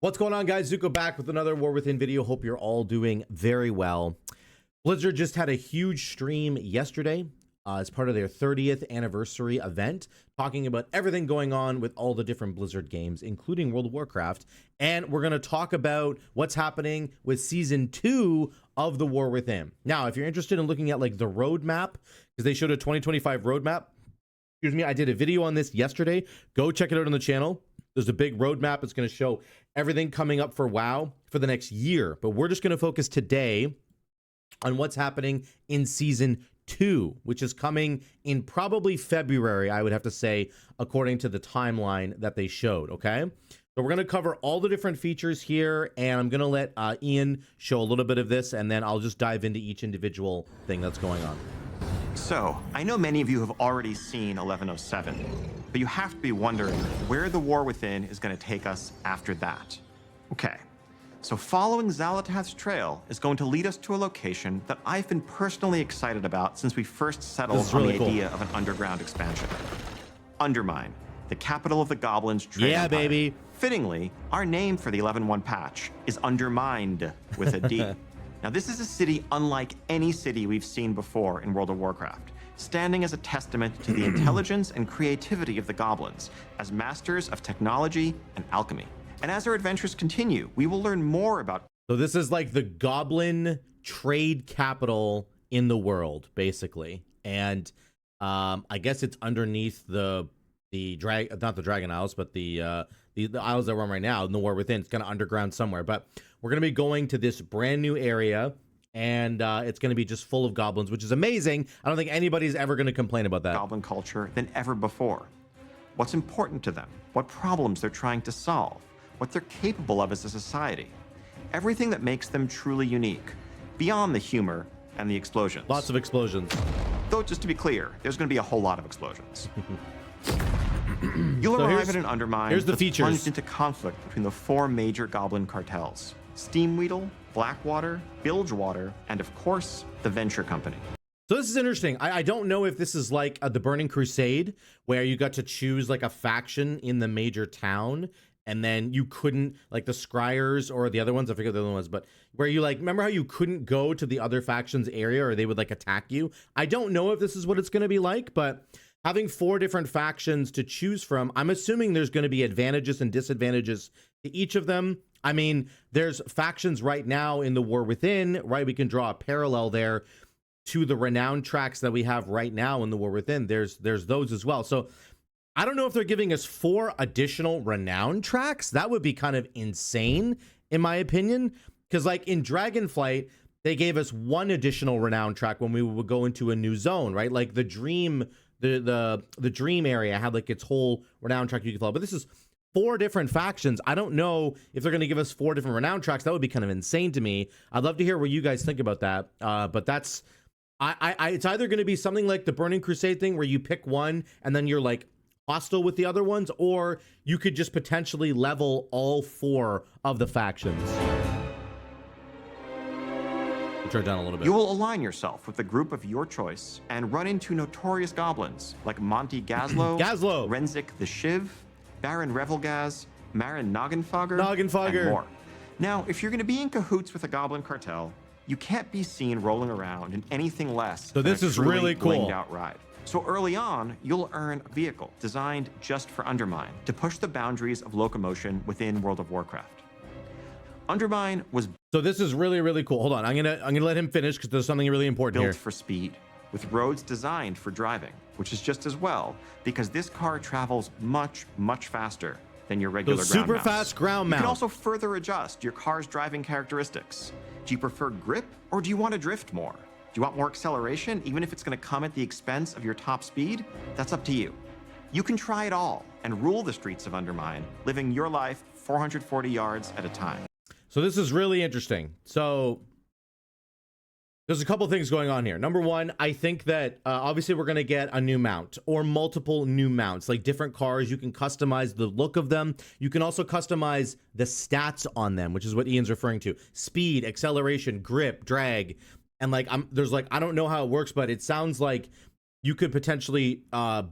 What's going on, guys? Zuko back with another War Within video. Hope you're all doing very well. Blizzard just had a huge stream yesterday as part of their 30th anniversary event, talking about everything going on with all the different Blizzard games, including World of Warcraft. And we're going to talk about what's happening with Season 2 of the War Within. Now, if you're interested in looking at like the roadmap, because they showed a 2025 roadmap, excuse me, I did a video on this yesterday. Go check it out on the channel. There's a big roadmap. It's going to show everything coming up for WoW for the next year. But we're just going to focus today on what's happening in Season 2, which is coming in probably February, I would have to say, according to the timeline that they showed, okay? So we're going to cover all the different features here, and I'm going to let Ian show a little bit of this, and then I'll just dive into each individual thing that's going on. So, I know many of you have already seen 1107, but you have to be wondering where the War Within is going to take us after that. Okay, so following Xal'atath's trail is going to lead us to a location that I've been personally excited about since we first settled on the idea of an underground expansion. Undermine, the capital of the goblins' trade empire. Baby. Fittingly, our name for the 11.1 patch is Undermined with a D. Now, this is a city unlike any city we've seen before in World of Warcraft, standing as a testament to the intelligence and creativity of the goblins as masters of technology and alchemy. And as our adventures continue, we will learn more about... So this is like the goblin trade capital in the world, basically. And I guess it's underneath not the Dragon Isles, but the isles that we're on right now in the War Within. It's kind of underground somewhere, but we're going to be going to this brand new area, and it's going to be just full of goblins, which is amazing. I don't think anybody's ever going to complain about that. Goblin culture than ever before. What's important to them, what problems they're trying to solve, what they're capable of as a society. Everything that makes them truly unique, beyond the humor and the explosions. Lots of explosions. Though, just to be clear, there's going to be a whole lot of explosions. You'll arrive at an Undermine here's the that's features. plunged into conflict between the four major goblin cartels: Steamweedle, Blackwater, Bilgewater, and of course, the Venture Company. So this is interesting. I don't know if this is like the Burning Crusade, where you got to choose like a faction in the major town, and then you couldn't, like the Scryers or the other ones, I forget the other ones, but where you like, remember how you couldn't go to the other faction's area or they would like attack you? I don't know if this is what it's going to be like, but having 4 different factions to choose from, I'm assuming there's going to be advantages and disadvantages to each of them. I mean, there's factions right now in the War Within, right? We can draw a parallel there to the renowned tracks that we have right now in the War Within. There's those as well. So I don't know if they're giving us 4 additional renowned tracks. That would be kind of insane, in my opinion, because like in Dragonflight, they gave us 1 additional renowned track when we would go into a new zone, right? Like the Dream. The Dream area had like its whole renowned track you could follow, but this is 4 different factions. I don't know if they're going to give us 4 different renowned tracks. That would be kind of insane to me. I'd love to hear what you guys think about that. But that's it's either going to be something like the Burning Crusade thing where you pick one and then you're like hostile with the other ones, or you could just potentially level all 4 of the factions. Turn down a little bit. You will align yourself with the group of your choice and run into notorious goblins like Monty Gazlo, Renzik the Shiv, Baron Revelgaz, Marin Noggenfogger, and more. Now, if you're going to be in cahoots with a goblin cartel, you can't be seen rolling around in anything less than this is really cool blinged out ride. So early on, you'll earn a vehicle designed just for Undermine to push the boundaries of locomotion within World of Warcraft. Undermine was so this is really cool. Hold on, I'm gonna let him finish because there's something really important built here. For speed, with roads designed for driving, which is just as well because this car travels much faster than your regular ground super mounts. Fast ground mount. You can also further adjust your car's driving characteristics. Do you prefer grip or do you want to drift more? Do you want more acceleration, even if it's going to come at the expense of your top speed? That's up to you. You can try it all and rule the streets of Undermine, living your life 440 yards at a time. So this is really interesting. So there's a couple things going on here. Number one, I think that obviously we're going to get a new mount or multiple new mounts, like different cars. You can customize the look of them. You can also customize the stats on them, which is what Ian's referring to. Speed, acceleration, grip, drag. And like, I don't know how it works, but it sounds like you could potentially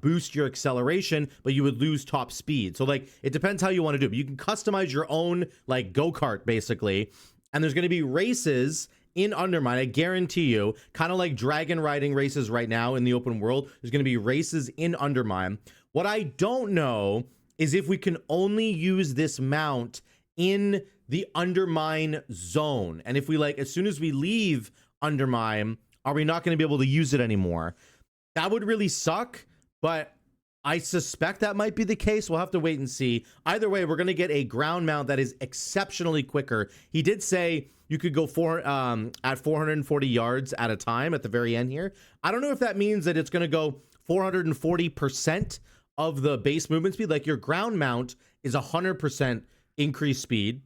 boost your acceleration, but you would lose top speed. So like, it depends how you want to do it. But you can customize your own like go-kart basically. And there's going to be races in Undermine, I guarantee you, kind of like dragon riding races right now in the open world. There's going to be races in Undermine. What I don't know is if we can only use this mount in the Undermine zone. And if we like, as soon as we leave Undermine, are we not going to be able to use it anymore? That would really suck, but I suspect that might be the case. We'll have to wait and see. Either way, we're going to get a ground mount that is exceptionally quicker. He did say you could go at 440 yards at a time at the very end here. I don't know if that means that it's going to go 440% of the base movement speed. Like your ground mount is 100% increased speed.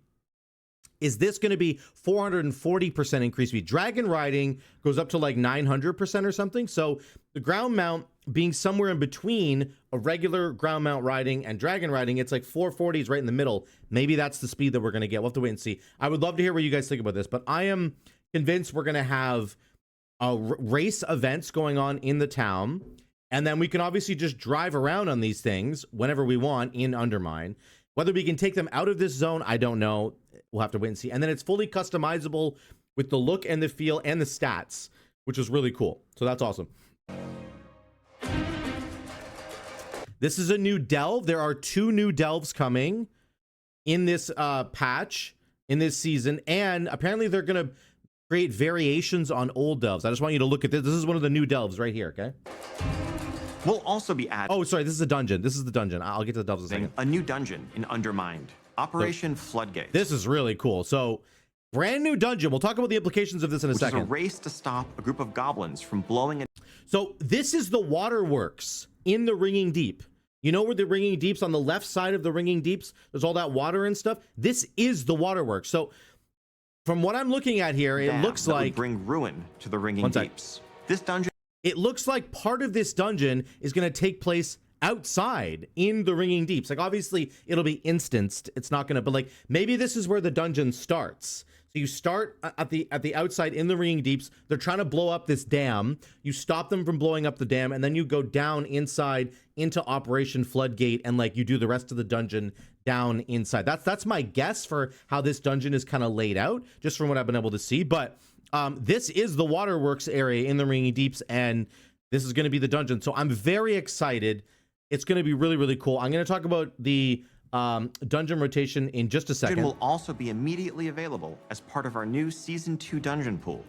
Is this going to be 440% increased speed? Dragon riding goes up to like 900% or something. So the ground mount being somewhere in between a regular ground mount riding and dragon riding, it's like 440 is right in the middle. Maybe that's the speed that we're going to get. We'll have to wait and see. I would love to hear what you guys think about this, but I am convinced we're going to have race events going on in the town. And then we can obviously just drive around on these things whenever we want in Undermine. Whether we can take them out of this zone, I don't know. We'll have to wait and see. And then it's fully customizable with the look and the feel and the stats, which is really cool. So that's awesome. This is a new delve. There are 2 new delves coming in this patch, in this season. And apparently they're going to create variations on old delves. I just want you to look at this. This is one of the new delves right here, okay? We'll also be adding... Oh, sorry. This is a dungeon. This is the dungeon. I'll get to the delves in a second. A new dungeon in Undermined. Operation Floodgate. This is really cool. So, brand new dungeon. We'll talk about the implications of this in a second. It's a race to stop a group of goblins from blowing it. So, this is the waterworks in the Ringing Deep. You know where the Ringing Deep's on the left side of the Ringing Deeps? There's all that water and stuff. This is the waterworks. So, from what I'm looking at here, it looks like... bring ruin to the Ringing Deeps. This dungeon... It looks like part of this dungeon is going to take place outside in the Ringing Deeps. Like, obviously, it'll be instanced. It's not going to... But, like, maybe this is where the dungeon starts. So you start at the outside in the Ringing Deeps. They're trying to blow up this dam. You stop them from blowing up the dam, and then you go down inside into Operation Floodgate, and like you do the rest of the dungeon down inside. That's my guess for how this dungeon is kind of laid out, just from what I've been able to see. But this is the waterworks area in the Ringing Deeps, and this is going to be the dungeon. So I'm very excited. It's going to be really, really cool. I'm going to talk about the dungeon rotation in just a second. Will also be immediately available as part of our new Season 2 dungeon pool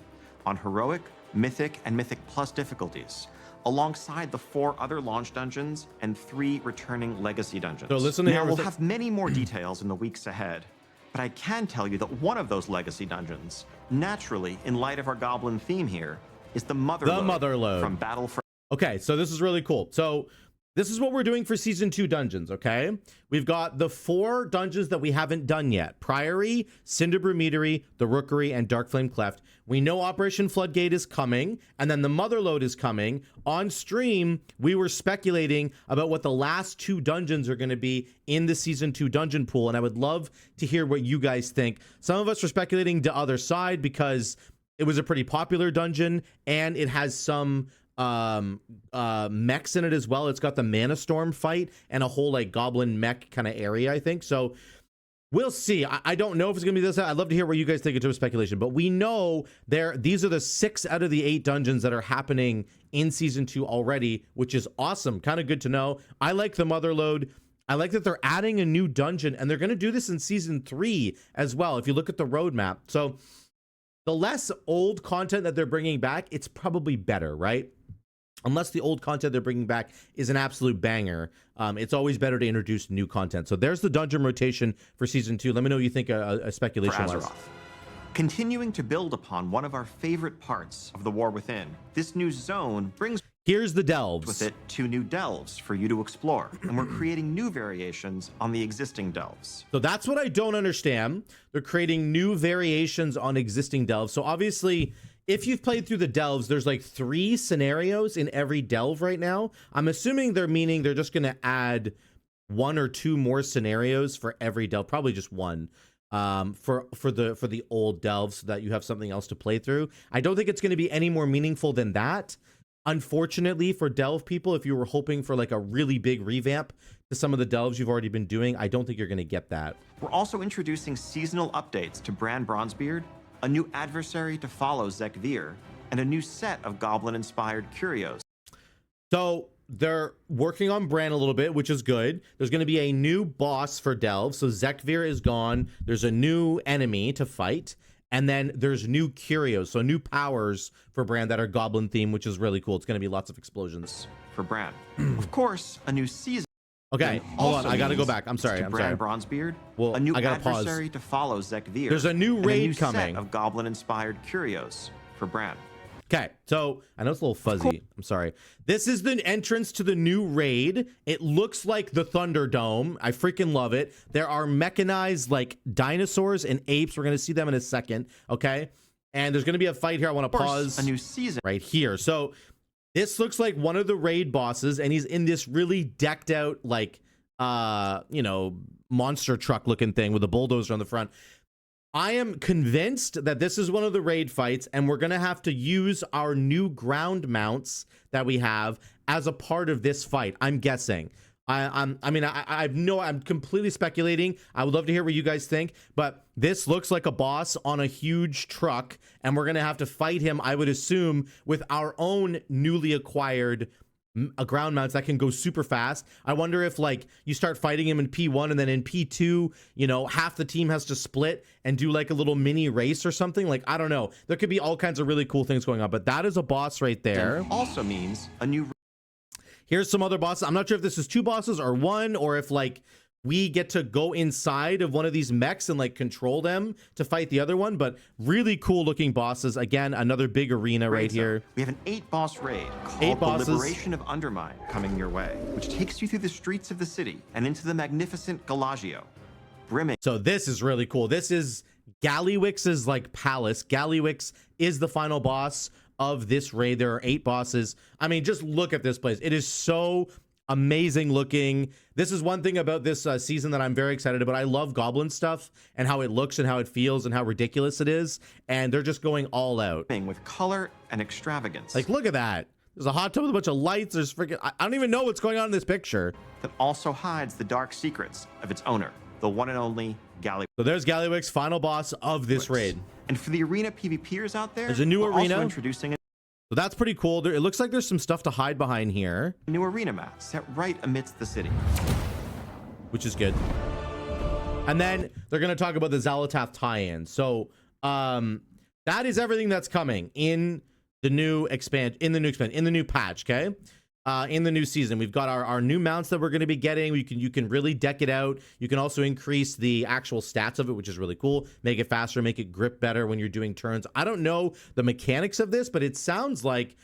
on Heroic, Mythic, and Mythic Plus difficulties, alongside the 4 other launch dungeons and 3 returning legacy dungeons. So listen to now, we'll have many more details in the weeks ahead, but I can tell you that one of those legacy dungeons, naturally, in light of our goblin theme here, is the Motherlode from Battle for... Okay, so this is really cool. So this is what we're doing for Season 2 dungeons, okay? We've got the 4 dungeons that we haven't done yet. Priory, Cinderbrew Meadery, the Rookery, and Darkflame Cleft. We know Operation Floodgate is coming, and then the Motherlode is coming. On stream, we were speculating about what the last 2 dungeons are going to be in the Season 2 dungeon pool, and I would love to hear what you guys think. Some of us were speculating the other side because it was a pretty popular dungeon, and it has some... mechs in it as well. It's got the Mana Storm fight and a whole like goblin mech kind of area, I think. So we'll see. I don't know if it's gonna be this. I'd love to hear what you guys think in terms of speculation, but we know these are the 6 out of the 8 dungeons that are happening in Season 2 already, which is awesome. Kind of good to know. I like the Motherlode. I like that they're adding a new dungeon, and they're going to do this in Season 3 as well, if you look at the roadmap. So the less old content that they're bringing back, it's probably better, right? Unless the old content they're bringing back is an absolute banger, it's always better to introduce new content. So there's the dungeon rotation for Season 2. Let me know what you think a speculation was. Continuing to build upon one of our favorite parts of the War Within, this new zone brings... Here's the delves. With it, 2 new delves for you to explore. And we're creating new variations on the existing delves. So that's what I don't understand. They're creating new variations on existing delves. So obviously... if you've played through the delves, there's like 3 scenarios in every delve right now. I'm assuming they're meaning they're just going to add 1 or 2 more scenarios for every delve, probably just 1 for the old delves so that you have something else to play through. I don't think it's going to be any more meaningful than that. Unfortunately for delve people, if you were hoping for like a really big revamp to some of the delves you've already been doing, I don't think you're going to get that. We're also introducing seasonal updates to Brann Bronzebeard, a new adversary to follow Zekvir, and a new set of goblin-inspired curios. So they're working on Brann a little bit, which is good. There's going to be a new boss for delve. So Zekvir is gone. There's a new enemy to fight. And then there's new curios, so new powers for Brann that are goblin themed, which is really cool. It's going to be lots of explosions. For Brann. Of course, a new season. Okay, hold on. I got to go back. I'm sorry. Brann Bronzebeard, well, a new I gotta adversary pause. to follow Zekvir. There's a new raid new coming. Set of goblin-inspired curios for Brann. Okay, so I know it's a little fuzzy. I'm sorry. This is the entrance to the new raid. It looks like the Thunderdome. I freaking love it. There are mechanized like dinosaurs and apes. We're going to see them in a second. Okay, and there's going to be a fight here. I want to pause. A new season right here. So this looks like one of the raid bosses, and he's in this really decked out like you know, monster truck looking thing with a bulldozer on the front. I am convinced that this is one of the raid fights, and we're going to have to use our new ground mounts that we have as a part of this fight. I'm guessing. I'm completely speculating. I would love to hear what you guys think, but this looks like a boss on a huge truck, and we're going to have to fight him, I would assume, with our own newly acquired ground mounts that can go super fast. I wonder if like you start fighting him in P1 and then in P2, you know, half the team has to split and do like a little mini race or something. Like, I don't know. There could be all kinds of really cool things going on, but that is a boss right there. Also means a new. Here's some other bosses. I'm not sure if this is two bosses or one, or if like we get to go inside of one of these mechs and like control them to fight the other one, but really cool looking bosses. Again, another big arena right here. We have an 8-boss raid called the Liberation of Undermine coming your way, which takes you through the streets of the city and into the magnificent Galagio, brimming. So this is really cool. This is Gallywix's like palace. Gallywix is the final boss of this raid. There are 8 bosses. I mean, just look at this place. It is so amazing looking. This is one thing about this season that I'm very excited about. I love goblin stuff and how it looks and how it feels and how ridiculous it is, and they're just going all out with color and extravagance. Like, look at that. There's a hot tub with a bunch of lights. There's freaking, I don't even know what's going on in this picture. That also hides the dark secrets of its owner, the one and only Gallywix. So there's Gallywix, final boss of this raid. And for the arena PvPers out there, there's a new arena. Also introducing so that's pretty cool. It looks like there's some stuff to hide behind here. New arena map set right amidst the city, which is good. And then they're going to talk about the Xalatath tie-in. So that is everything that's coming in the new in the new patch. Okay. In the new season, we've got our new mounts that we're going to be getting. You can really deck it out. You can also increase the actual stats of it, which is really cool. Make it faster, make it grip better when you're doing turns. I don't know the mechanics of this, but it sounds like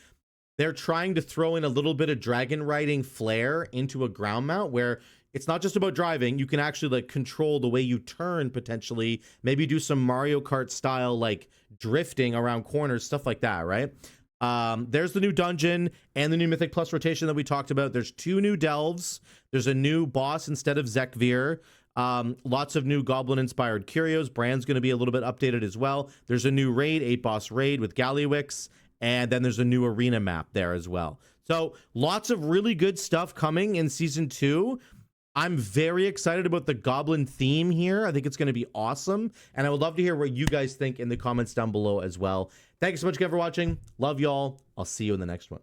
they're trying to throw in a little bit of dragon riding flair into a ground mount where it's not just about driving. You can actually like control the way you turn potentially, maybe do some Mario Kart style like drifting around corners, stuff like that, right? There's the new dungeon and the new Mythic Plus rotation that we talked about. There's 2 new delves. There's a new boss instead of Zekvir. Lots of new goblin inspired curios. Brann's going to be a little bit updated as well. There's a new raid, 8-boss raid with Gallywix, and then there's a new arena map there as well. So lots of really good stuff coming in season 2. I'm very excited about the goblin theme here. I think it's going to be awesome, and I would love to hear what you guys think in the comments down below as well. Thank you so much again for watching. Love y'all. I'll see you in the next one.